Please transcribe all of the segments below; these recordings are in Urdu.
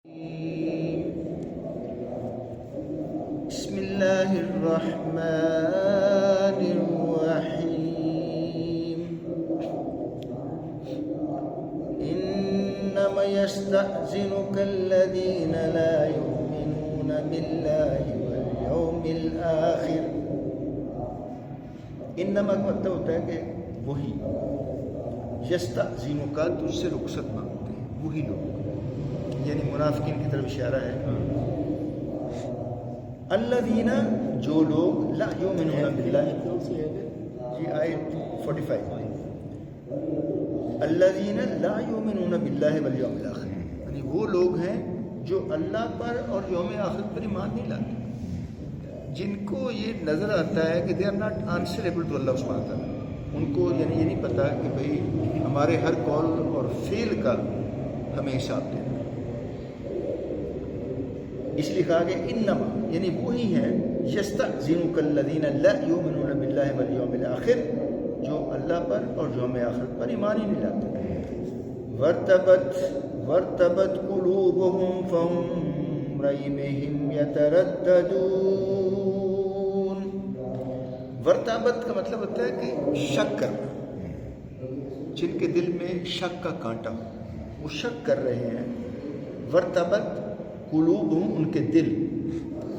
بسم الله الرحمن الرحيم إنما يستأذنك الذين لا يؤمنون بالله واليوم الآخر. انما کا مطلب ہوتا ہے کہ وہی یستأذنک تجھ سے رخصت مانگتے ہیں وہی لوگ، یعنی منافقین کی طرف اشارہ ہے. الذین جو لوگ لا یؤمنون باللہ، جی آیت 45، الذین لا یؤمنون باللہ والیوم الآخر، یعنی وہ لوگ ہیں جو اللہ پر اور یوم آخرت پر ایمان نہیں لاتے، جن کو یہ نظر آتا ہے کہ they are not answerable to Allah سبحانہ وتعالیٰ. ان کو یعنی یہ نہیں پتہ کہ بھئی ہمارے ہر قول اور فعل کا ہمیں حساب دینا. اس لیے کہا کہ انما یعنی وہی ہیں یستأذنک الذین لا یؤمنون باللہ والیوم الآخر، جو اللہ پر اور یوم آخرت پر ایمان ہی نہیں لاتے. وارتبت قلوبہم فہم ریبہم یترددون. ورتابت کا مطلب ہوتا ہے کہ شک کرنا، جن کے دل میں شک کا کانٹا ہو وہ شک کر رہے ہیں. ورتبت قلوبہم ان کے دل،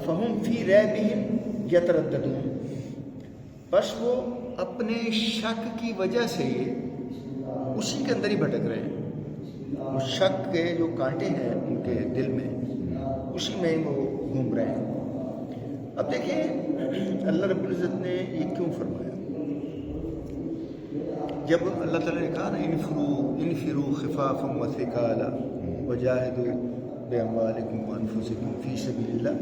فہم فی ریبہم یترددون، بس وہ اپنے شک کی وجہ سے اسی کے اندر ہی بھٹک رہے ہیں. وہ شک کے جو کانٹے ہیں ان کے دل میں اسی میں وہ گھوم رہے ہیں. اب دیکھیں اللہ رب العزت نے یہ کیوں فرمایا؟ جب اللہ تعالیٰ نے کہا نا انفروا خفافا وثقالا وجاہدوا باموالکم وانفسکم فی سبیل اللہ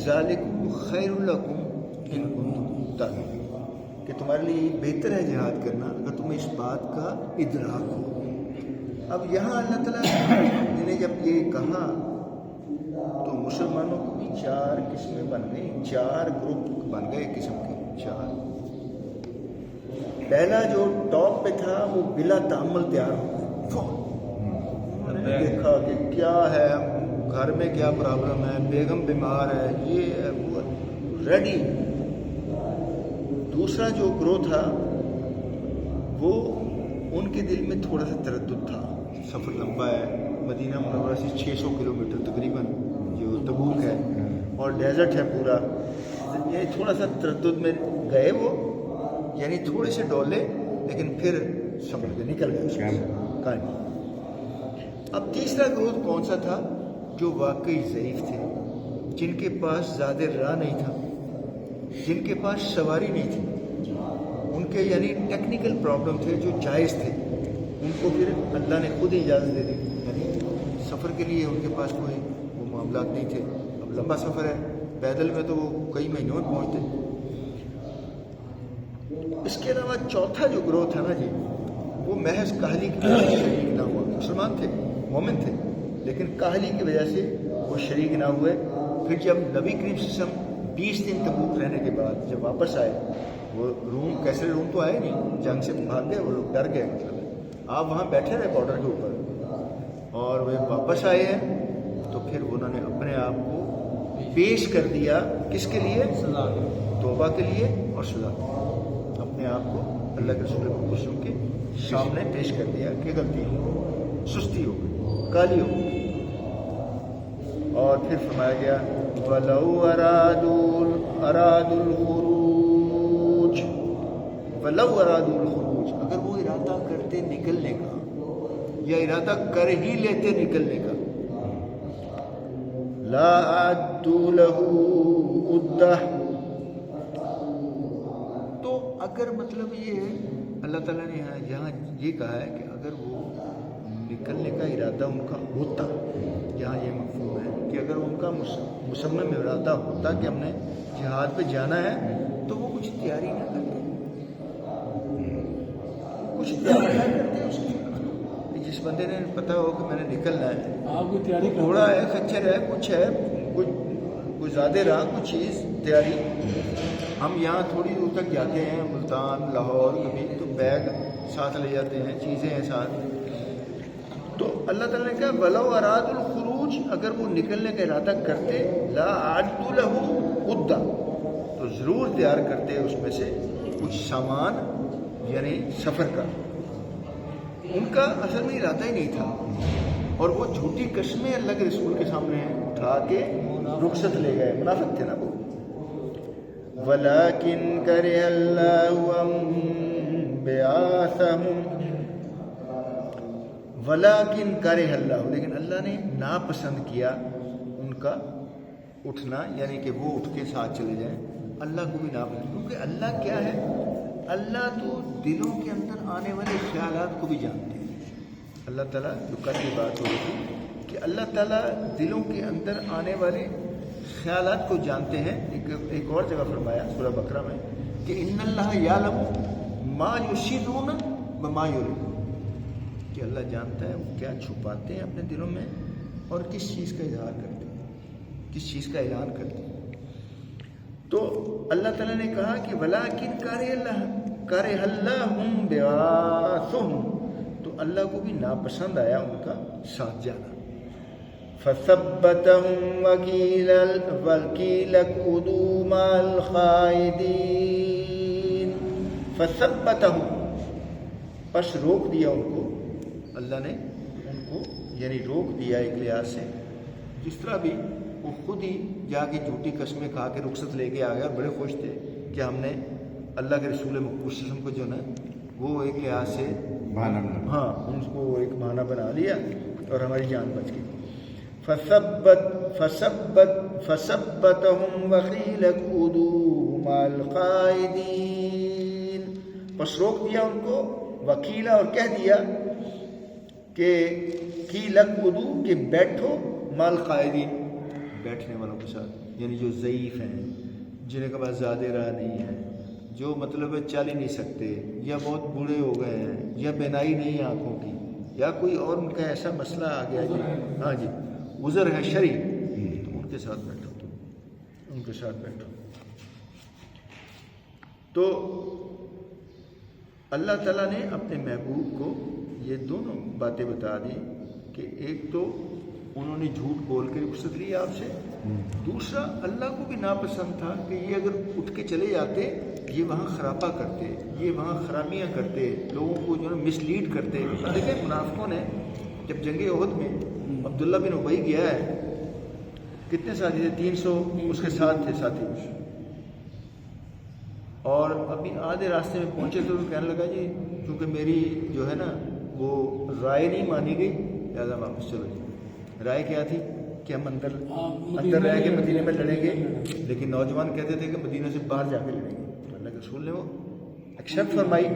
ذالکم خیر لکم ان کنتم تعلمون، کہ تمہارے لیے بہتر ہے جہاد کرنا اگر تمہیں اس بات کا ادراک ہو. اب یہاں اللہ تعالیٰ نے جب یہ کہا تو مسلمانوں کو بھی چار قسمیں بن گئی، چار گروپ بن گئے قسم کے چار. پہلا جو ٹاپ پہ تھا وہ بلا تعمل تیار ہو گیا، دیکھا کہ کیا ہے گھر میں کیا پرابلم ہے، بیگم بیمار ہے، یہ ہے وہ، ریڈی. دوسرا جو گروہ تھا وہ ان کے دل میں تھوڑا سا تردد تھا، سفر لمبا ہے، مدینہ منورہ سے 600 کلومیٹر تقریباً جو تبوک ہے اور ڈیزرٹ ہے پورا، یعنی تھوڑا سا تردد میں گئے وہ، یعنی تھوڑے سے ڈولے لیکن پھر سمجھ کے نکل گئے اس میں کہانی. اب تیسرا گروہ کون سا تھا؟ جو واقعی ضعیف تھے، جن کے پاس زیادہ راہ نہیں تھا، جن کے پاس سواری نہیں تھی، ان کے یعنی ٹیکنیکل پرابلم تھے جو جائز تھے، ان کو پھر اللہ نے خود ہی اجازت دے دی. یعنی سفر کے لیے ان کے پاس کوئی وہ معاملات نہیں تھے. اب لمبا سفر ہے، پیدل میں تو وہ کئی مہینوں میں پہنچتے. اس کے علاوہ چوتھا جو گروہ تھا نا جی، وہ محض کاہلی کی وجہ سے شریک نہ ہوا. مسلمان تھے، مومن تھے، لیکن کاہلی کی وجہ سے وہ شریک نہ ہوئے. پھر جب نبی کریم صلی اللہ علیہ وسلم 20 دن تبوک رہنے کے بعد جب واپس آئے، وہ روم کیسے روم تو آئے نہیں، جنگ سے بھاگ گئے وہ لوگ، ڈر گئے. مطلب آپ وہاں بیٹھے رہے بارڈر کے اوپر، اور وہ واپس آئے ہیں تو پھر انہوں نے اپنے آپ کو پیش کر دیا کس کے لیے؟ توبہ کے لیے اور سزا کے لیے. اپنے آپ کو اللہ کے رسول وسلم کے سامنے پیش کر دیا کہ غلطی ہو گئی، سستی ہو گئی، کالی ہو گئی. اور پھر فرمایا گیا وَلَوْ أَرَادُوا الْخُرُوجَ، وَلَوْ أَرَادُوا الْخُرُوجَ، اگر وہ ارادہ کرتے نکلنے کا یا ارادہ کر ہی لیتے نکلنے کا، لَا أَعَدُّوا لَهُ عُدَّةً، تو اگر مطلب یہ اللہ تعالیٰ نے یہاں یہ کہا ہے کہ اگر وہ نکلنے کا ارادہ ان کا ہوتا، یہاں یہ مفہوم ہے کہ اگر ان کا مصمم ارادہ ہوتا کہ ہم نے جہاد پہ جانا ہے تو وہ کچھ تیاری نہ کرتے، کچھ تیاری نہ کرتے. اس کی جس بندے نے پتہ ہو کہ میں نے نکلنا ہے، گھوڑا ہے، خچر ہے، کچھ ہے، کچھ زیادہ راہ، کچھ چیز تیاری. ہم یہاں تھوڑی دور تک جاتے ہیں، ملتان، لاہور، کبھی تو بیگ ساتھ لے جاتے ہیں، چیزیں ہیں ساتھ. تو اللہ تعالیٰ نے کہا وَلَوْ أَرَادُوا الْخُرُوجَ الخروج اگر وہ نکلنے کا ارادہ کرتے لا اعدت له عدہ تو ضرور تیار کرتے اس میں سے کچھ سامان یعنی سفر کا. ان کا اصل میں ارادہ ہی نہیں تھا اور وہ جھوٹی قسمیں اللہ کے رسول کے سامنے اٹھا کے رخصت لے گئے. منافق تھے نا وہ. وَلَكِنْ كَرِهَ اللَّهُ بِعَاثَهُمْ وَلَكِنْ كَرِهَ اللَّهُ لیکن اللہ نے ناپسند کیا ان کا اٹھنا یعنی کہ وہ اٹھ کے ساتھ چلے جائیں. اللہ کو بھی ناپسند کیونکہ اللہ کیا ہے اللہ تو دلوں کے اندر آنے والے خیالات کو بھی جانتے ہیں. اللہ تعالیٰ جو کل کی بات ہو رہی تھی کہ اللہ تعالیٰ دلوں کے اندر آنے والے خیالات کو جانتے ہیں. ایک اور جگہ فرمایا سورہ بقرہ میں کہ ان اللہ یعلم ما یسرون وما یعلنون کہ اللہ جانتا ہے وہ کیا چھپاتے ہیں اپنے دلوں میں اور کس چیز کا اظہار کرتے ہیں کس چیز کا اعلان کرتے ہیں. تو اللہ تعالیٰ نے کہا کہ وَلَكِنْ كَرِهَ اللَّهُ بِعَاثَهُمْ تو اللہ کو بھی ناپسند آیا ان کا ساتھ جانا. فَثَبَّتَهُمْ وَقِيلَ اقْعُدُوا مَعَ الْقَاعِدِينَ فَثَبَّتَهُمْ پس روک دیا ان کو اللہ نے ان کو یعنی روک دیا ایک لحاظ سے جس طرح بھی وہ خود ہی جا کے جھوٹی قسمیں کھا کے رخصت لے کے آ گئے اور بڑے خوش تھے کہ ہم نے اللہ کے رسول مقبول صلی اللہ علیہ وسلم کو جو نا وہ ایک لحاظ سے ہاں ان کو ایک بہانہ بنا لیا اور ہماری جان بچ گئی. فَثَبَّتَهُمْ وَقِيلَ اقْعُدُوا مَعَ الْقَاعِدِينَ پس روک دیا ان کو وکیلا اور کہہ دیا کہ قِيلَ اقْعُدُوا کہ بیٹھو مع القاعدین بیٹھنے والوں کے ساتھ یعنی جو ضعیف ہیں جنہیں کے پاس زیادہ راہ نہیں ہے جو مطلب چل ہی نہیں سکتے یا بہت بوڑھے ہو گئے ہیں یا بینائی نہیں آنکھوں کی یا کوئی اور ان کا ایسا مسئلہ آ گیا جی ہاں جی عذر ہے شرعی تو ان کے ساتھ بیٹھو ان کے ساتھ بیٹھو. تو اللہ تعالیٰ نے اپنے محبوب کو یہ دونوں باتیں بتا دی کہ ایک تو انہوں نے جھوٹ بول کے رخصت لی آپ سے دوسرا اللہ کو بھی ناپسند تھا کہ یہ اگر اٹھ کے چلے جاتے یہ وہاں خرابہ کرتے یہ وہاں خرابیاں کرتے لوگوں کو جو ہے مس لیڈ کرتے. دیکھیں منافقوں نے جب جنگ احد میں عبداللہ بن ابی گیا ہے کتنے ساتھی تھے 300 اس کے ساتھ تھے ساتھی اور ابھی آدھے راستے میں پہنچے تو وہ کہنے لگا جی کیونکہ میری جو ہے نا وہ رائے نہیں مانی گئی لہٰذا واپس چلو جی. رائے کیا تھی کہ ہم اندر رہ کے مدینے میں لڑیں گے لیکن نوجوان کہتے تھے کہ مدینہ سے باہر جا کے لڑیں گے. تو اللہ کے رسول نے وہ ایکسیپٹ فرمائی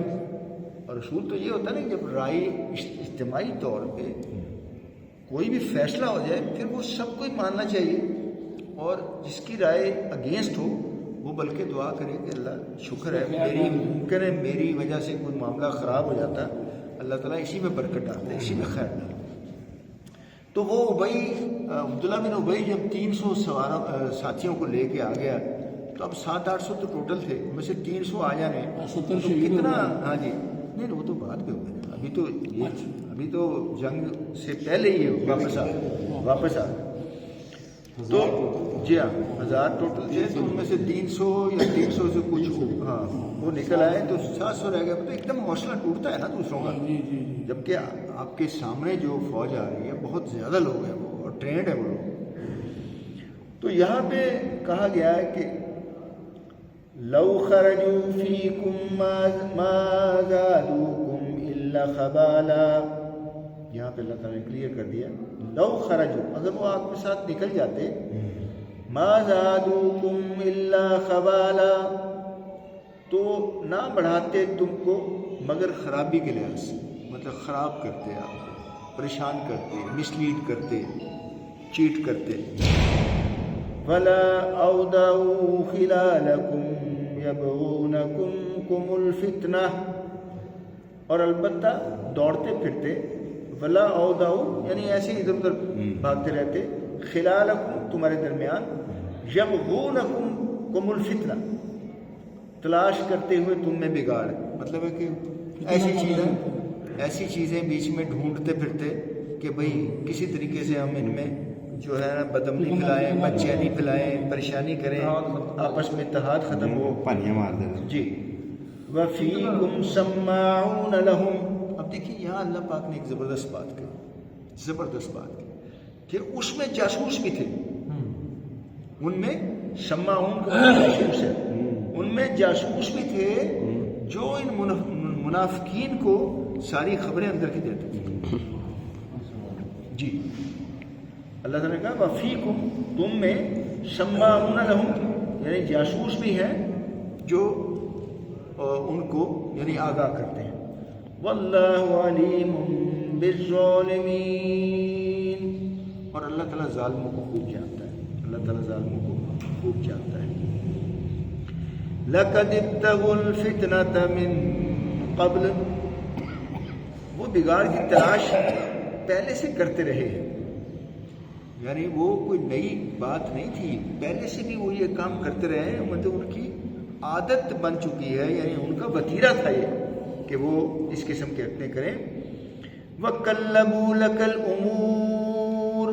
اور رسول تو یہ ہوتا ہے نا جب رائے اجتماعی طور پہ کوئی بھی فیصلہ ہو جائے پھر وہ سب کو ہی ماننا چاہیے اور جس کی رائے اگینسٹ ہو وہ بلکہ دعا کرے کہ اللہ شکر ہے میری ممکن ہے میری وجہ سے کوئی معاملہ خراب ہو جاتا اللہ تعالیٰ اسی میں برکت ڈالتا ہے اسی میں خیر ڈالتا. تو وہ عبداللہ بن ابی جب 300 ساتھیوں کو لے کے آ گیا تو اب 700-800 تو ٹوٹل تھے ان میں سے 300 آ جانے تو کتنا ہاں جی نہیں وہ تو بعد میں ہو گئے ابھی تو جنگ سے پہلے ہی واپس آ تو جی ہاں 1000 ٹوٹل تھے تو ان میں سے 300 یا 300 سے کچھ ہاں وہ نکل آئے تو 700 رہ گئے. تو ایک دم حوصلہ ٹوٹتا ہے نا دوسروں کا جبکہ آپ کے سامنے جو فوج آ رہی ہے بہت زیادہ لوگ ہیں وہ اور ٹرینڈ ہے وہ لوگ. تو یہاں پہ کہا گیا ہے کہ لو خرجوا فیکم ما زادوکم الا خبالا. یہاں پہ اللہ تعالیٰ نے کلیئر کر دیا لو خرجوا اگر وہ آپ کے ساتھ نکل جاتے ما زادوکم الا خبالا تو نہ بڑھاتے تم کو مگر خرابی کے لحاظ سے مطلب خراب کرتے آپ کو پریشان کرتے مس لیڈ کرتے چیٹ کرتے. وَلَا أَوْدَعُوا خِلَالَكُمْ يَبْغُونَكُمْ الْفِتْنَةَ اور البتہ دوڑتے پھرتے وَلَا أَوْدَعُوا یعنی ایسے ادھر ادھر بھاگتے رہتے خِلَالَكُمْ تمہارے درمیان يَبْغُونَكُمْ الْفِتْنَةَ تلاش کرتے ہوئے تم میں بگاڑ مطلب ہے کہ ایسی چیزیں بیچ میں ڈھونڈتے پھرتے کہ بھئی کسی طریقے سے ہم ان میں جو ہے نا بدمنی پھیلائیں، بچیانی پھیلائیں، پریشانی کریں، آپس میں اتحاد ختم ہو، پانیاں مار دے جی. وَفِيكُمْ سَمَّاعُونَ لَهُمْ. اب دیکھیے یہاں اللہ پاک نے ایک زبردست بات کی، زبردست بات کی کہ اس میں جاسوس بھی تھے. ان میں سماعون کو جاسوس ہے، ان میں جاسوس بھی تھے جو ان منافقین کو ساری خبریں اندر کی دیتے تھے. جی اللہ تعالیٰ نے کہا وَفِيكُمْ، تم میں سماعون لَهُمْ، یعنی جاسوس بھی ہیں جو ان کو یعنی آگاہ کرتے ہیں. وَاللَّهُ عَلِيمٌ بِالظَّالِمِينَ، اور اللہ تعالیٰ ظالموں کو خوب جانتا ہے، اللہ تعالیٰ ظالموں کو خوب جانتا ہے. لَقَدِ ابْتَغُوا الْفِتْنَةَ مِنْ قَبْلِ، وہ بگاڑ کی تلاش پہلے سے کرتے رہے ہیں، یعنی وہ کوئی نئی بات نہیں تھی، پہلے سے بھی وہ یہ کام کرتے رہے ہیں، مطلب ان کی عادت بن چکی ہے، یعنی ان کا وتیرہ تھا یہ کہ وہ اس قسم کے اپنے کریں. وَقَلَّبُوا لَكَ الْأُمُورَ،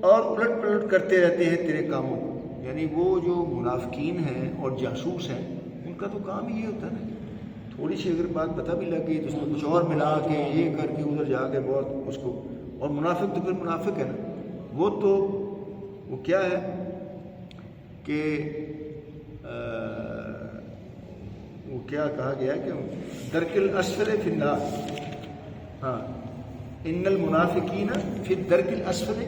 اور الٹ پلٹ کرتے رہتے ہیں تیرے کاموں کو. یعنی وہ جو منافقین ہیں اور جاسوس ہیں ان کا تو کام ہی یہ ہوتا ہے نا، تھوڑی سی اگر بات پتہ بھی لگ گئی تو اس میں کچھ اور ملا کے یہ کر کے ادھر جا کے بہت اس کو. اور منافق تو پھر منافق ہے نا، وہ تو وہ کیا ہے کہ وہ کیا کہا گیا کہ درک الاسفل فی النار. ہاں، ان المنافقین فی الدرک الاسفل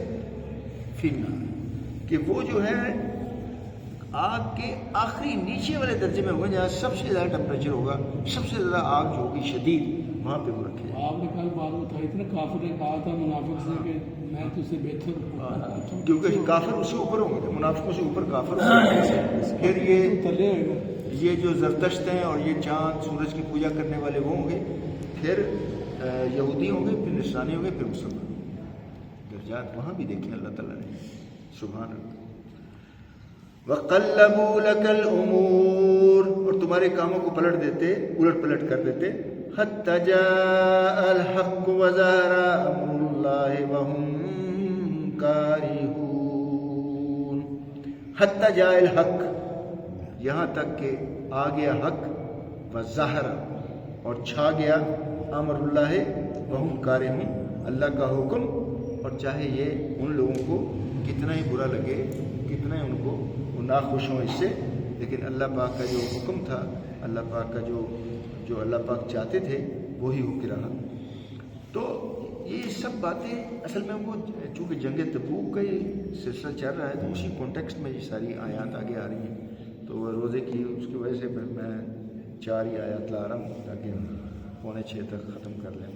فی النار، کہ وہ جو ہے آگ کے آخری نیچے والے درجے میں ہوگا، جہاں سب سے زیادہ ٹمپریچر ہوگا، سب سے زیادہ آگ جو ہوگی شدید، وہاں پہ وہ رکھے. آپ نے کل بات بتائی تھی نا، کافر نے کہا تھا منافق سے کہ میں تجھ سے بہتر ہوں، کیونکہ کافر اس سے اوپر ہوں گے، منافقوں سے اوپر کافر ہوں گے. پھر یہ جو زرتشت ہیں اور یہ چاند سورج کی پوجا کرنے والے وہ ہوں گے، پھر یہودی ہوں گے، پھر نصرانی ہوں گے، پھر مسلمان. درجات وہاں بھی دیکھیں اللہ تعالیٰ نے، سبحان اللہ. وَقَلَّبُوا لَكَ الْأُمُورَ، اور تمہارے کاموں کو پلٹ دیتے، الٹ پلٹ کر دیتے. حَتَّى جَاءَ الْحَقُّ وَظَهَرَ أَمْرُ اللَّهِ وَهُمْ كَارِهُونَ. حَتَّى جَاءَ الْحَقُّ، یہاں تک کہ آ گیا حق، وَظَهَرَ، اور چھا گیا، امر اللہ وَهُمْ كَارِهُونَ، اللہ کا حکم. اور چاہے یہ ان لوگوں کو کتنا ہی برا لگے، کتنا ہی ان کو ناخوش ہوں اس سے، لیکن اللہ پاک کا جو حکم تھا، اللہ پاک کا جو اللہ پاک چاہتے تھے وہی ہو کے رہا. تو یہ سب باتیں اصل میں وہ چونکہ جنگ تبوک کا یہ سلسلہ چل رہا ہے تو اسی کانٹیکسٹ میں یہ ساری آیات آگے آ رہی ہیں. تو روزے کی اس کی وجہ سے میں 4 ہی آیات لا رہا ہوں تاکہ 5:45 تک ختم کر لیں.